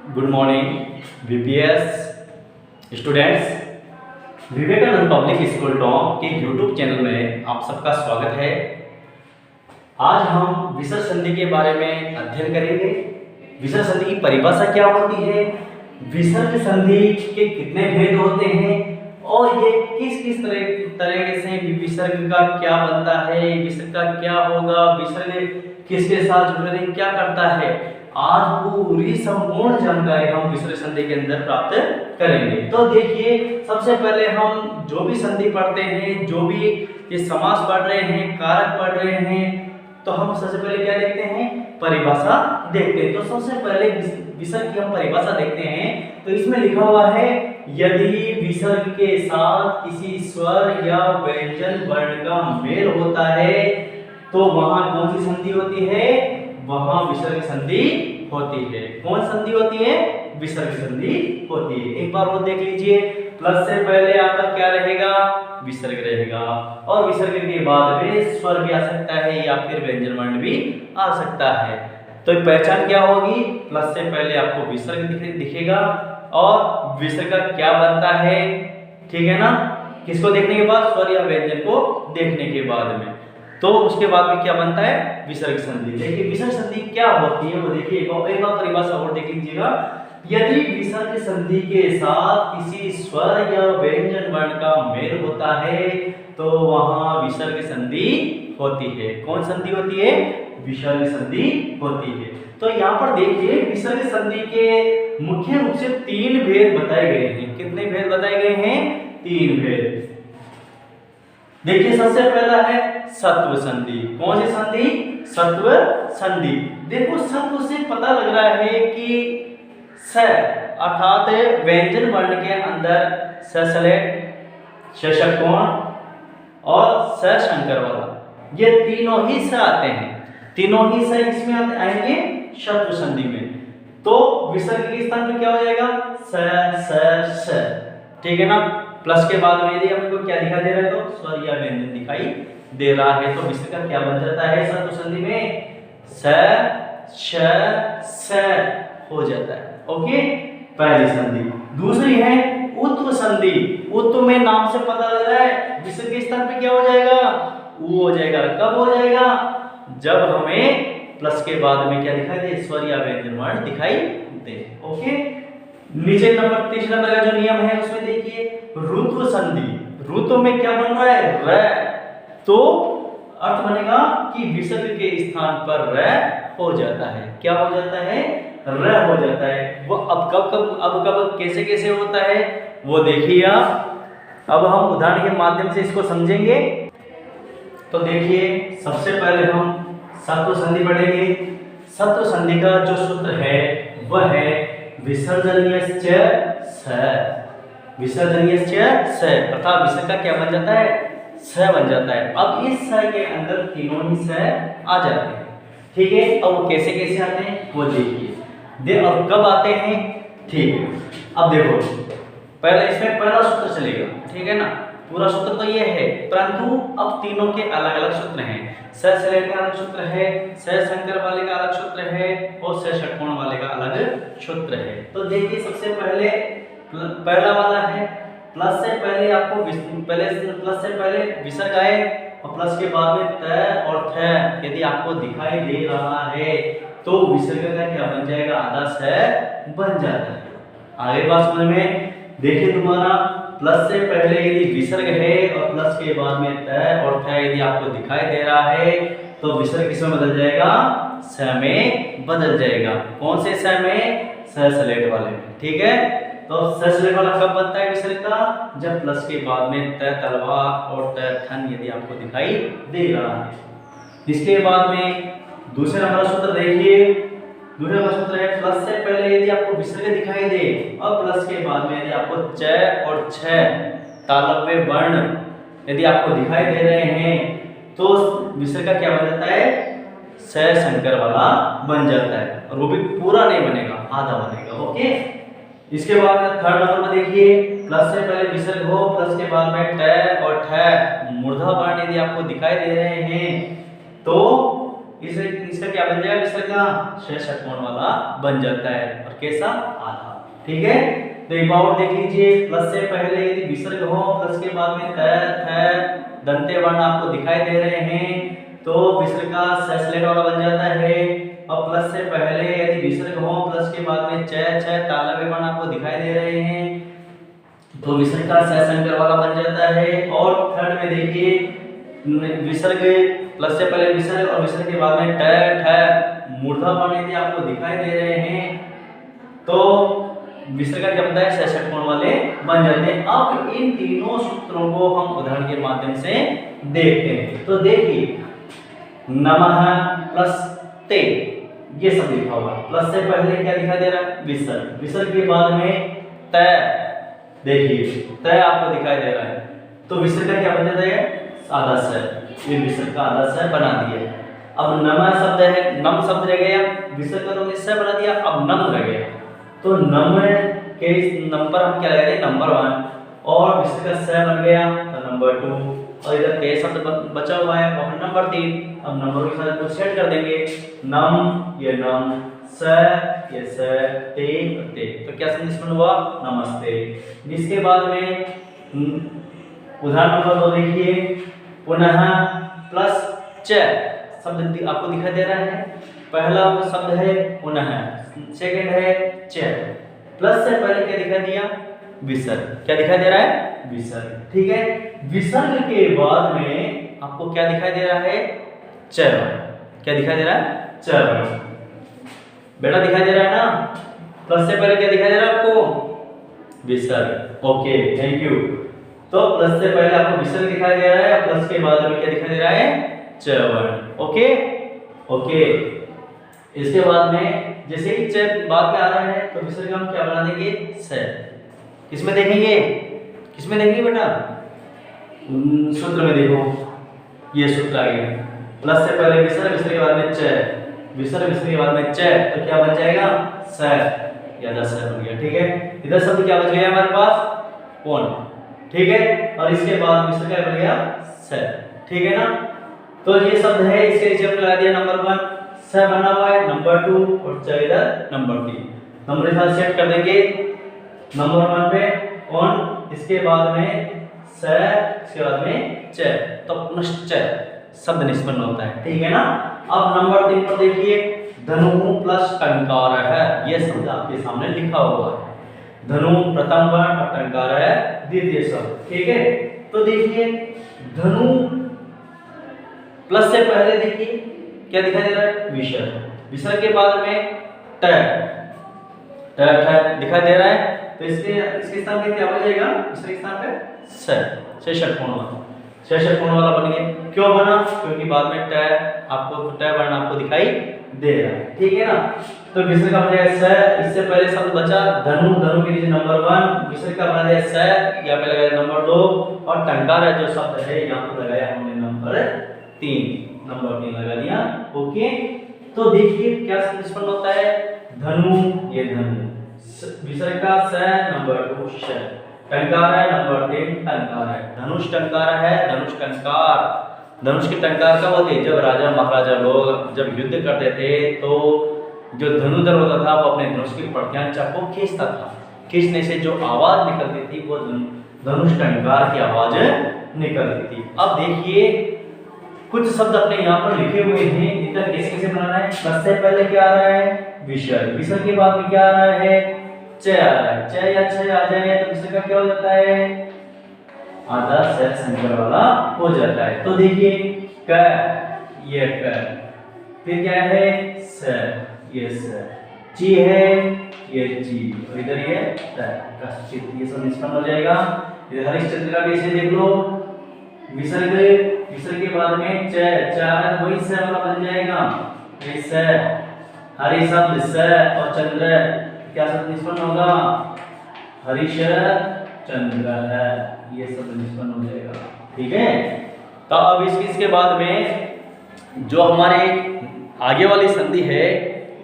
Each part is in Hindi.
Good morning BPS students. Vivekanand public school top के यूट्यूब चैनल में आप सबका स्वागत है। आज हम विसर्ग संधि के बारे में अध्ययन करेंगे। विसर्ग संधि की परिभाषा क्या होती है, विसर्ग संधि के कितने भेद होते हैं और ये किस किस तरह से विसर्ग का क्या बनता है, विसर्ग का क्या होगा, विसर्ग किसके साथ जुड़कर क्या करता है, आज पूरी संपूर्ण जानकारी हम विसर्ग संधि के अंदर प्राप्त करेंगे। तो देखिए, सबसे पहले हम जो भी संधि पढ़ते हैं, जो भी ये समास पढ़ रहे हैं, कारक पढ़ रहे हैं, तो हम सबसे पहले क्या देखते हैं, परिभाषा देखते हैं। तो सबसे पहले विसर्ग की हम परिभाषा देखते हैं। तो इसमें लिखा हुआ है, यदि विसर्ग के साथ किसी स्वर या व्यंजन वर्ण का मेल होता है तो वहां कौन सी संधि होती है, वहां विसर्ग संधि होती है। कौन संधि होती है, विसर्ग संधि होती है। एक बार वो देख लीजिए, प्लस से पहले आपका क्या रहेगा, विसर्ग रहेगा, और विसर्ग के बाद में स्वर भी आ सकता है या फिर व्यंजन वर्ण भी आ सकता है। तो पहचान क्या होगी, प्लस से पहले आपको विसर्ग दिखेगा और विसर्ग का क्या बनता है, ठीक है ना। किसको देखने के बाद, स्वर या व्यंजन को देखने के बाद में, तो उसके बाद में क्या बनता है, विसर्ग संधि। देखिए विसर्ग संधि क्या होती है वो देखिए, एक बार परिभाषा और देख लीजिएगा। यदि विसर्ग संधि के साथ किसी स्वर या व्यंजन वर्ण का मेल होता है तो वहां विसर्ग संधि होती है। कौन संधि होती है, विसर्ग संधि होती है। तो यहाँ पर देखिए, विसर्ग संधि के मुख्य रूप से 3 भेद बताए गए हैं। कितने भेद बताए गए हैं, 3 भेद। देखिए सबसे पहला है सत्व संधि। कौन सी संधि, सत्व संधि। देखो सत्व से पता लग रहा है कि स अर्थात व्यंजन वर्ण के अंदर सलेट, षट्कोण और सशंकर वाला, ये तीनों ही स आते हैं। तीनों ही स इसमें आएंगे सत्व संधि में। तो विसर्ग के स्थान पे क्या हो जाएगा, स, ठीक है ना। प्लस के बाद में यदि हमको क्या दिखाई दे रहा है, तो स्वर या व्यंजन दिखाई दे रहा है, तो विसर्ग का क्या बन जाता है, सत्व संधि में स, श, स हो जाता है। ओके, पहली संधि। दूसरी है उत्व संधि। उत्व में नाम से पता लग रहा है, विसर्ग के स्थान पे क्या हो जाएगा, उ हो जाएगा। कब हो जाएगा, जब हमें प्लस के बाद में क्या दिखाई दे, स्वर या व्यंजन वर्ण दिखाई दे। ओके, नीचे नंबर 3 नंबर का जो नियम है उसमें देखिए, रुत्व संधि। रुत्व में क्या बन रहा है, र, तो अर्थ बनेगा कि विसर्ग के स्थान पर र हो जाता है। क्या हो जाता है, र हो जाता है। वो अब कब कैसे कैसे होता है वो देखिए आप। अब हम उदाहरण के माध्यम से इसको समझेंगे। तो देखिए सबसे पहले हम सत्व संधि पढ़ेंगे। सत्व संधि का जो सूत्र है वह है विसर्जनीयश्च स। विसर्जनीयश्च स अर्थात विसर्ग का क्या बन जाता है, स बन जाता है। अब इस स के अंदर तीनों ही स आ जाते हैं, ठीक है। अब वो कैसे कैसे आते हैं वो देखिए। अब कब आते हैं, ठीक है। अब देखो, पहले इसमें पहला सूत्र चलेगा, ठीक है ना। पूरा सूत्र तो ये है, परंतु अब तीनों के अलग अलग सूत्र हैं। स सलेट का अलग सूत्र है, स शंकर वाले का अलग सूत्र है और स षट्कोण वाले का अलग सूत्र है। तो देखिए सबसे पहले पहला वाला है, प्लस से पहले आपको प्लस से पहले विसर्ग आए और प्लस के बाद में त और थ यदि आपको दिखाई दे रहा है तो विसर्ग का क्या बन जाएगा, आधा स बन जाता है। आगे बात समझ में देखिए, तुम्हारा प्लस से पहले यदि विसर्ग है और प्लस के बाद में त और थ यदि आपको दिखाई दे रहा है तो विसर्ग किसमें बदल जाएगा, स में बदल जाएगा। कौन से स में, स सलेट वाले में, ठीक है। तो स सलेट वाला कब बनता है विसर्ग का, जब प्लस के बाद में त तलवार और त थन यदि आपको दिखाई दे रहा है। इसके बाद में दूसरे नंबर सूत्र देखिए। दूसरा सूत्र है, प्लस से पहले यदि आपको विसर्ग दिखाई दे और प्लस के बाद में यदि आपको च और छ तालव्य वर्ण यदि आपको दिखाई दे रहे हैं तो विसर्ग का क्या बन जाता है, स शंकर वाला बन जाता है, और वो भी पूरा नहीं बनेगा, आधा बनेगा। ओके, इसके बाद थर्ड नंबर में देखिए, प्लस से पहले विसर्ग हो, प्लस के बाद में ट और ठ मूर्धा वर्ण यदि आपको दिखाई दे रहे हैं तो इसका क्या बन जाएगा, विसर्ग का ष षटकोण वाला बन जाता है। और कैसा, आधा। ठीक है, तो एक बार देख लीजिए, प्लस से पहले यदि विसर्ग हो, प्लस के बाद में त थ दंते वर्ण आपको दिखाई दे रहे हैं तो विसर्ग का ष वाला बन जाता है। और प्लस से पहले यदि विसर्ग हो, प्लस के बाद में च छ तालव्य वर्ण आपको दिखाई दे रहे हैं तो विसर्ग का स संकर वाला बन जाता है। और थर्ड में देखिए विसर्ग, प्लस से पहले विसर्ग और विसर्ग के बाद में ट ठ मूर्धा वर्ण यदि आपको दिखाई दे रहे हैं तो विसर्ग का क्या बनता है, ष षटकोण वाले बन जाते हैं। अब इन तीनों सूत्रों को हम उदाहरण के माध्यम से देखते हैं। तो देखिए नमः प्लस ते, ये सब लिखा हुआ है। प्लस से पहले क्या दिखाई दे रहा है, विसर्ग। विसर्ग के बाद में त, देखिए त आपको दिखाई दे रहा है तो विसर्ग का क्या बन जाता है, आधा स। ये विसर्ग का आधा स बना दिया। अब नमः शब्द है, नम शब्द रह गया, विसर्ग का तुमने स बना दिया, अब नम रह गया। तो नम के नंबर हम क्या लगाएंगे, नंबर 1, और विसर्ग का स बन गया तो नंबर 2, और इधर ते शब्द बचा हुआ है और नंबर 3। अब नंबर के साथ कुछ सेट कर देंगे, नम ये नम, स ये स, ते ते। तो क्या संदेश हुआ, नमस्ते। इसके बाद में उदाहरण नंबर 2 देखिए, पुनः प्लस च शब्द आपको दिखाई दे रहा है। पहला शब्द है पुनः, सेकंड है च, प्लस से पहले क्या दिखाई दिया, विसर्ग। क्या दिखाई दे रहा है, विसर्ग। ठीक है, विसर्ग के बाद में आपको क्या दिखाई दे रहा है, च वर्ण। क्या दिखाई दे रहा है, च वर्ण। बेटा दिखाई दे रहा है ना, प्लस से पहले क्या दिखाई दे रहा है आपको, विसर्ग। Okay, thank you. तो प्लस से पहले आपको विसर्ग दिखाई दे रहा है, प्लस के बाद में क्या दिखाई दे रहा है, च वर्ण। Okay okay. इसके बाद में जैसे ही च बाद में आ रहा है तो विसर्ग हम क्या बना देंगे, स। किसमें देखेंगे, किसमें देखेंगे बेटा, सूत्र में देखो, ये सूत्र आ गया। प्लस से पहले विसर्ग, विसर्ग के बाद में च, विसर्ग विसर्ग के बाद में च, तो क्या बन जाएगा, स, या स बन गया। ठीक है, इधर शब्द क्या बच गया हमारे पास, कौन। ठीक है, और इसके बाद विसर्ग क्या बन गया, स। ठीक है ना, तो ये शब्द है, इसके नीचे हमने लगा दिया नंबर 1, स बना हुआ है, नंबर 2 और च इधर नंबर 3। नंबर के साथ सेट कर देंगे नंबर 1 पे कौन, इसके बाद में स, इसके बाद में च, तो पुनश्च शब्द निष्पन्न होता है। ठीक है ना। अब नंबर 3 पर देखिए, धनु प्लस टंकार है, यह शब्द आपके सामने लिखा हुआ है। धनु प्रथम वर्ण और टंकार है द्वितीय शब्द। ठीक है, तो देखिए धनु प्लस से पहले देखिए क्या दिखाई दे रहा है, विसर्ग। विसर्ग के बाद में ट, ट दिखाई दे रहा है, तो इसके स्थान पे क्या हो जाएगा, विसर्ग के स्थान पे स, षटकोण वाला, षटकोण वाला बन गया। क्यों बना, क्योंकि बाद में ट आपको, ट वर्ण आपको दिखाई दे रहा है। ठीक है ना, तो विसर्ग का बन जाएगा स। इससे पहले शब्द बचा धनु, धनु के नीचे नंबर 1, विसर्ग का बना जाएगा स, यहाँ पे लगाया नंबर 2, और टंकार है जो शब्द है यहाँ पे लगाया हमने नंबर 3, नंबर 3 लगा दिया। ओके, तो देखिए क्या निष्पन्न होता है, धनु ये धनु, विसर्ग का स, नंबर 2 श, टंकार है नंबर 3 टंकार है, धनुष टंकार है, धनुष टंकार। धनुष के टंकार कब होते, जब राजा महाराजा लोग जब युद्ध करते थे तो जो धनुधर होता था वो अपने धनुष की पड़तियां को खींचता था, खींचने से जो आवाज निकलती थी वो धनुष टंकार की आवाज निकलती थी। अब देखिए कुछ शब्द अपने यहाँ पर लिखे हुए हैं, इनका कैसे कैसे बनाना है। प्लस से पहले क्या आ रहा है, विसर्ग। विसर्ग के बाद में क्या आ रहा है, च आ रहा है। च या छ आ जाए तो विसर्ग का क्या हो जाता है, आधा स संकर वाला हो जाता है। तो देखिए क, ये क, फिर क्या है स, ये स, ची है ये ची, और इधर ये कश्चित, ये सब निष्पन्न हो जाएगा। इधर हरिश्चंद्र का कैसे देख लो, विसर्ग, विसर्ग के बाद में च, चार वही स वाला बन जाएगा, ये स, हरि शब्द स, और चंद्र क्या शब्द निष्पन्न होगा, हरिश चंद्र है, ये शब्द निष्पन्न हो जाएगा। ठीक है, तो अब इसके बाद में जो हमारे आगे वाली संधि है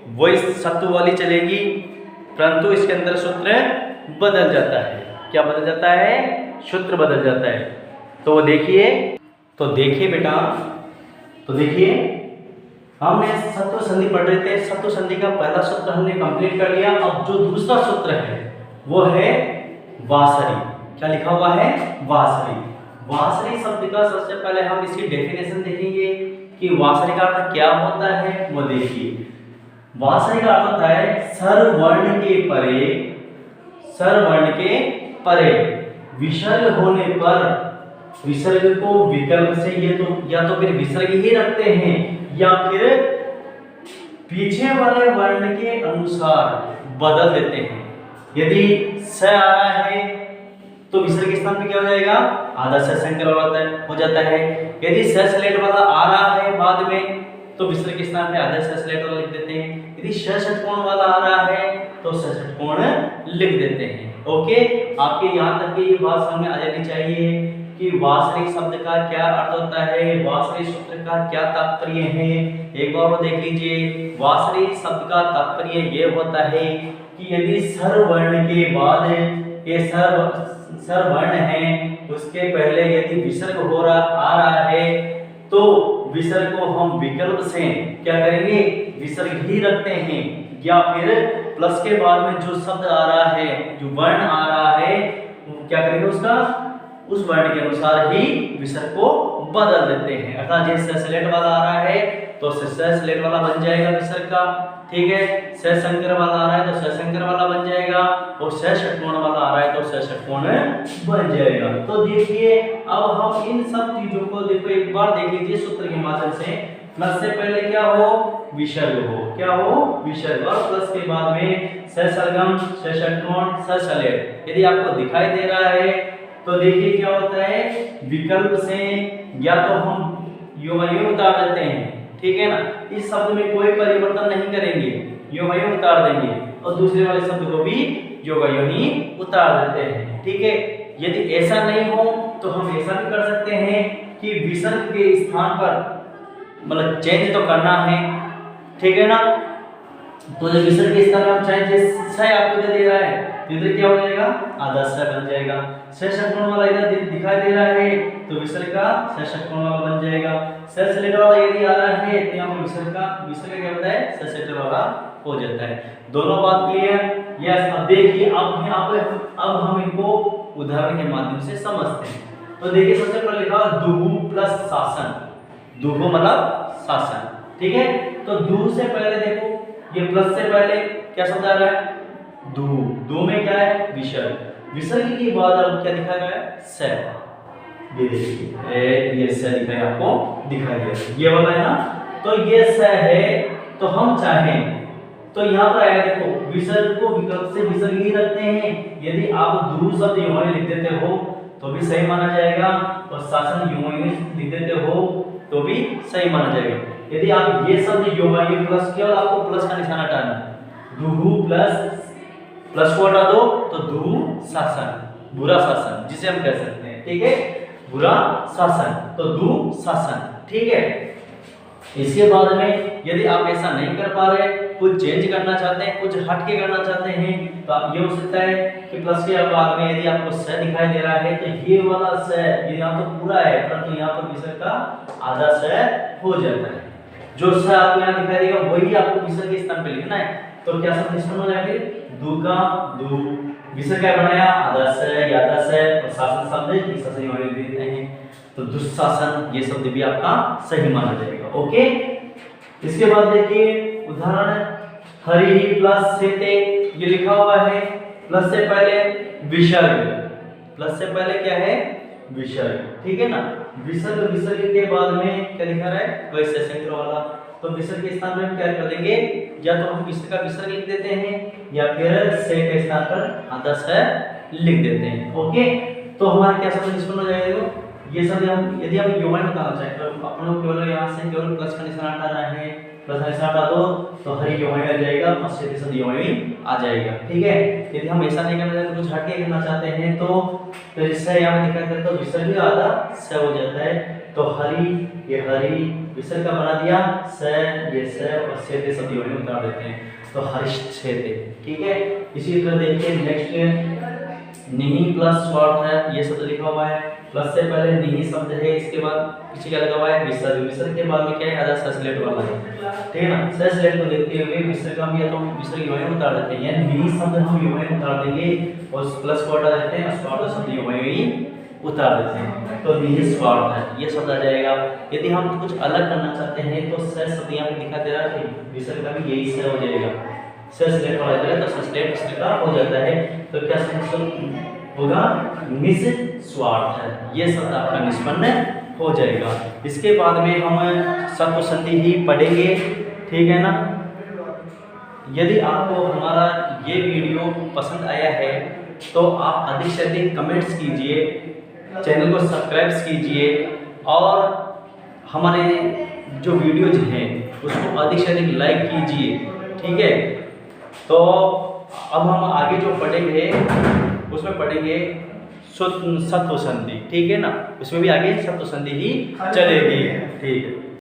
वो इस सत्व वाली चलेगी, परंतु इसके अंदर सूत्र बदल जाता है। क्या बदल जाता है, सूत्र बदल जाता है। तो वो देखिए, तो देखिए बेटा, तो देखिए हमने सत्व संधि पढ़ रहे थे, सत्व संधि का पहला सूत्र हमने कंप्लीट कर लिया। अब जो दूसरा सूत्र है वो है वासरी। क्या लिखा हुआ है? वासरी। वासरी शब्द का सबसे पहले हम इसकी डेफिनेशन देखेंगे कि वासरी का अर्थ क्या होता है। वो देखिए, वासरी का अर्थ होता है स्वरवर्ण के परे, स्वरवर्ण के परे विसर्ग होने पर, विसर्ग को विकल्प से ये तो या तो फिर विसर्ग ही रखते हैं या फिर पीछे वाले वर्ण के अनुसार बदल देते हैं। यदि स आ रहा है तो विसर्ग के स्थान पे क्या हो जाएगा? आधा स संकर हो जाता है। यदि स स्लेट वाला आ रहा है बाद में तो विसर्ग के स्थान पे आधा स स्लेट वाला लिख देते हैं। यदि ष षटकोण वाला आ रहा है तो ष षटकोण लिख देते हैं। ओके, आपके यहाँ तक की ये बात समझ में आ जानी चाहिए कि वासरी शब्द का क्या अर्थ होता है, वासरी सूत्र का क्या तात्पर्य है। एक बार वो देख लीजिए। वासरी शब्द का तात्पर्य ये होता है कि यदि स्वरवर्ण के बाद ये स्वरवर्ण है उसके पहले यदि विसर्ग आ रहा है तो विसर्ग को हम विकल्प से क्या करेंगे? विसर्ग ही रखते हैं या फिर प्लस के बाद में जो शब्द आ रहा है, जो वर्ण आ रहा है, क्या करेंगे? उसका उस वर्ण के अनुसार ही विसर्ग को बदल देते हैं। अर्थात जैसे स्लेट वाला आ रहा है तो स्लेट वाला बन जाएगा विसर्ग का, ठीक है। स संकर वाला आ रहा है तो स संकर वाला बन जाएगा और स षटकोण वाला आ रहा है तो स षटकोण बन जाएगा। तो देखिए, अब हम इन सब चीजों को देखो, एक बार देख लीजिए सूत्र के माध्यम से। प्लस से पहले क्या हो? विसर्ग हो। क्या हो? विसर्ग। और प्लस के बाद में स सरगम, स षटकोण, स स्लेट यदि आपको दिखाई दे रहा है तो देखिए क्या होता है, विकल्प से या तो हम यो उतार देते हैं, ठीक है ना। इस शब्द में कोई परिवर्तन नहीं करेंगे, यो उतार देंगे और दूसरे वाले शब्द को भी यो ही उतार देते हैं, ठीक है। यदि ऐसा नहीं हो तो हम ऐसा भी कर सकते हैं कि विसर्ग के स्थान पर मतलब चेंज तो करना है, ठीक है ना। तो जब विसर्ग के स्थान पर हम चेंज स आपको दे रहा है इधर क्या हो जाएगा? आधा स बन जाएगा। स षटकोण वाला इधर दिखाई दे रहा है तो विसर्ग का स षटकोण वाला बन जाएगा। स स्लेट वाला यदि आ रहा है तो यहाँ पर विसर्ग क्या होता है? स स्लेट वाला हो जाता है। दोनों बात क्लियर? यस। अब देखिए, अब हम इनको उदाहरण के माध्यम से समझते हैं। तो देखिए, सबसे पहले लिखा दुहु प्लस शासन। दुहु मतलब शासन, ठीक है। तो दु से पहले देखो, ये प्लस से पहले क्या शब्द आ रहा है? दु। दु में क्या है? विसर्ग। विसर्ग के बाद अब क्या दिखा रहा है? स। ये देखिए, ये स दिखाई आपको दिखाई दे रहा है, ये वाला है ना। तो ये स है तो हम चाहें तो यहाँ पर आया, देखो विसर्ग को विकल्प से विसर्ग ही रखते हैं। यदि आप दु शब्द यूं ही लिख देते हो तो भी सही माना जाएगा और शासन यूं ही लिख देते हो तो भी सही माना जाएगा। यदि आप ये शब्द यूं प्लस केवल आपको प्लस का निशान हटाना है, दुहु प्लस को हटा दो तो दु शासन, बुरा शासन जिसे हम कह सकते हैं, ठीक है। बुरा शासन तो दु शासन, ठीक है। इसके बाद में यदि आप ऐसा नहीं कर पा रहे, कुछ चेंज करना चाहते हैं, कुछ हट के करना चाहते हैं, तो आप ये हो सकता है कि प्लस के बाद में यदि आपको स दिखाई दे रहा है तो ये वाला स, ये यहाँ तो पूरा है परंतु यहाँ पर विसर्ग का आधा स हो जाता है। जो स आपको यहाँ दिखाई देगा वही आपको विसर्ग के स्थान पे लिखना है। तो क्या शब्द निष्पन्न हो जाएगा? दु का दु, विसर्ग क्या बनाया? आधा स या आधा स, और शासन शब्द इस से यहाँ लिख देते हैं तो दुशासन, ये शब्द भी आपका सही माना जाएगा। ओके, इसके बाद देखिए उदाहरण, हरि प्लस सेते, ये लिखा हुआ है प्लस से पहले विसर्ग, प्लस से पहले क्या है? विसर्ग, ठीक है ना। विसर्ग के बाद में क्या लिखा रहा है? वैसे संकर वाला, तो विसर्ग के स्थान में हम क्या कर देंगे? या तो हम विसर्ग का विसर्ग लिख देते हैं या फिर से के स्थान पर आधा स लिख देते हैं। ओके, तो हमारा क्या शब्द निष्पन्न हो जाएगा? ये सब हम यदि हम योमय बताना चाहें तो अपन लोग केवल यहाँ से केवल प्लस का निशान हटाना है, प्लस का निशान हटा दो तो हरि योमय आ जाएगा और से शब्द योमय आ जाएगा, ठीक है। यदि हम ऐसा नहीं करना चाहते, कुछ हट के करना चाहते हैं तो इससे यहाँ दिखाई देता तो विसर्ग भी आधा स हो जाता है। तो हरि, ये हरि विसर्ग का बना दिया, स ये स और से शब्द योमय उतार देते हैं तो हरिष्ठेते, ठीक है। इसी तरह देखिए नेक्स्ट, निहि प्लस स्वार्थ है, ये शब्द लिखा हुआ है, प्लस से पहले निहि शब्द है, इसके बाद पीछे क्या लगा हुआ है? विसर्ग। विसर्ग के बाद में क्या है? आधा सस्लेट वाला है, ठीक है ना। से सेलेक्ट को देखते हुए विसर्ग या तो विसर्ग युवाएं उतार देते हैं, यानी निहित शब्द हम युवाएं उतार देंगे और प्लस को हटा देते हैं, स्वार्थ शब्द युवाएं ही उतार देते हैं, तो निहित स्वार्थ है ये शब्द आ जाएगा। यदि हम कुछ अलग करना चाहते हैं तो से शब्द यहाँ पे दिखा दे रहा है, विसर्ग का भी यही से हो जाएगा, से सेलेक्ट हो जाता है तो सब्सट्रैक्ट इसका हो जाता है, तो क्या सॉल्यूशन होगा, निस्वार्थ है, ये शब्द आपका निष्पन्न हो जाएगा। इसके बाद में हम सत्व संधि ही पढ़ेंगे, ठीक है ना। यदि आपको हमारा ये वीडियो पसंद आया है तो आप अधिक से अधिक कमेंट्स कीजिए, चैनल को सब्सक्राइब कीजिए और हमारे जो वीडियोज हैं उसको अधिक से अधिक लाइक कीजिए, ठीक है। तो अब हम आगे जो पढ़ेंगे उसमें पढ़ेंगे सत्व संधि, ठीक है ना, उसमें भी आगे सत्व संधि ही चलेगी, ठीक है।